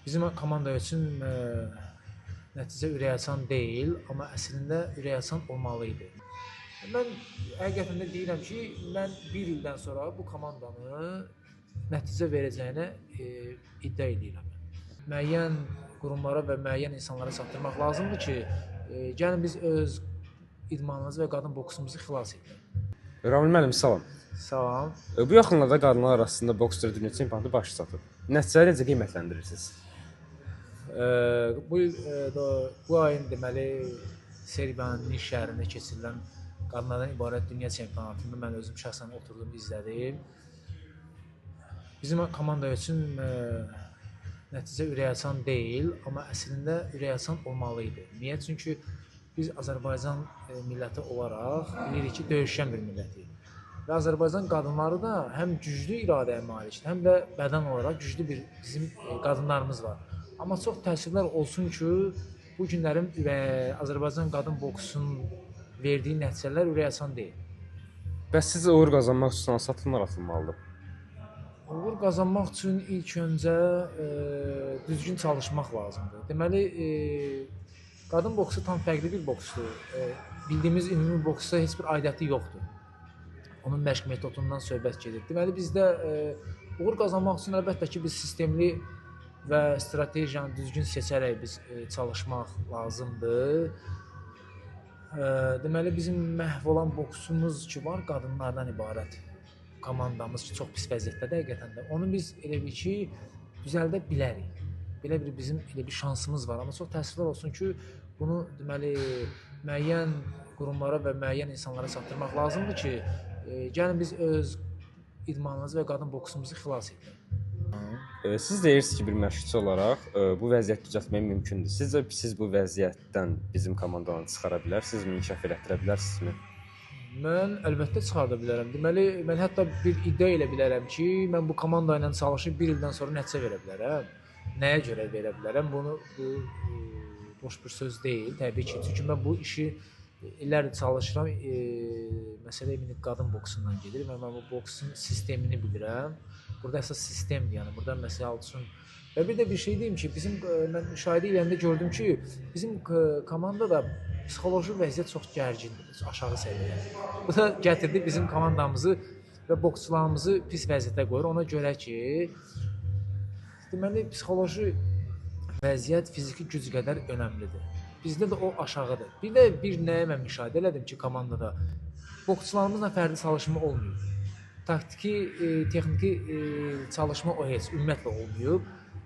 Bizim komanda üçün nəticə ürəkaçan deyil, amma əslində ürəkaçan olmalı idi. Mən həqiqətən də deyirəm ki, mən bir ildən sonra bu komandanı nəticə verəcəyinə iddia edirəm. Müəyyən qurumlara və müəyyən insanlara çatdırmaq lazımdır ki, gəlin biz öz idmanımızı və qadın boksumuzu xilas edək. Ramil müəllim, salam. Salam. Bu yaxınlarda qadınlar arasında boks dünya çempionatı baş çatıb. Nəticələri necə qiymətləndirirsiniz? Bu ayın deməli Serbiyanın Niş şəhərində keçirilən qadınlardan ibarət dünya çempionatında mən özüm şəxsən oturdum, izlədim. Bizim komanda üçün nəticə ürəkaçan deyil, amma əslində ürəkaçan olmalı idi. Niyə? Çünki biz Azərbaycan milləti olaraq bilirik ki, döyüşən bir millətik. Və Azərbaycan qadınları da həm güclü iradəyə malikdir, həm də bədən olaraq güclü bir bizim qadınlarımız var. Amma çox təəssüflər olsun ki, bu günlərin Azərbaycan qadın boksunun verdiyi nəticələr ürəkaçan deyil. Bəs sizcə uğur qazanmaq üçün hansı addımlar atılmalıdır? Uğur qazanmaq üçün ilk öncə düzgün çalışmaq lazımdır. Deməli, qadın boksu tam fərqli bir boksdur. Bildiyimiz ümumi boksda heç bir aidiyyəti yoxdur. Onun məşq metodundan söhbət gedir. Deməli, bizdə uğur qazanmaq üçün əlbəttə ki, biz sistemli və stratejiyanı düzgün seçərək biz çalışmaq lazımdır. Deməli, bizim məhv olan boksumuz ki var, qadınlardan ibarət komandamız ki, çox pis vəziyyətdədir həqiqətən də. Onu biz elə bir ki, düzəldə bilərik. Belə bir bizim elə bir şansımız var, amma çox təəssüflər olsun ki, bunu deməli müəyyən qurumlara və müəyyən insanlara çatdırmaq lazımdır ki, gəlin biz öz idmanımızı və qadın boksumuzu xilas edək. Siz deyirsiniz ki, bir məşqçi olaraq bu vəziyyəti düzəltmək mümkündür. Sizcə siz bu vəziyyətdən bizim komandanı çıxara bilərsinizmi, inkişaf elətdirə bilərsinizmi? Mən əlbəttə çıxarda bilərəm. Deməli, mən hətta bir iddia elə bilərəm ki, mən bu komanda ilə çalışıb bir ildən sonra nəticə verə bilərəm. Nəyə görə verə bilərəm? Bu boş bir söz deyil, təbii ki. Çünki mən bu işi illərdir çalışıram. Məsələ eminik qadın boksundan gedir və mən bu boksun sistemini bilirəm. Burada əsas sistemdir, yəni burada məsələ üçün. Və bir də bir şey deyim ki, mən müşahidə edəndə gördüm ki, bizim komandada psixoloji vəziyyət çox gərgindir, aşağı səviyyədə. Bu da gətirdi bizim komandamızı və boksçularımızı pis vəziyyətə qoyur. Ona görə ki, deməli psixoloji vəziyyət fiziki güc qədər önəmlidir. Bizdə də o aşağıdır. Bir də bir nəyə mən müşahidə elədim ki, komandada boksçularımızla fərdi çalışma olmuyor. Taktiki, texniki çalışma o heç ümumiyyətlə olmuyor.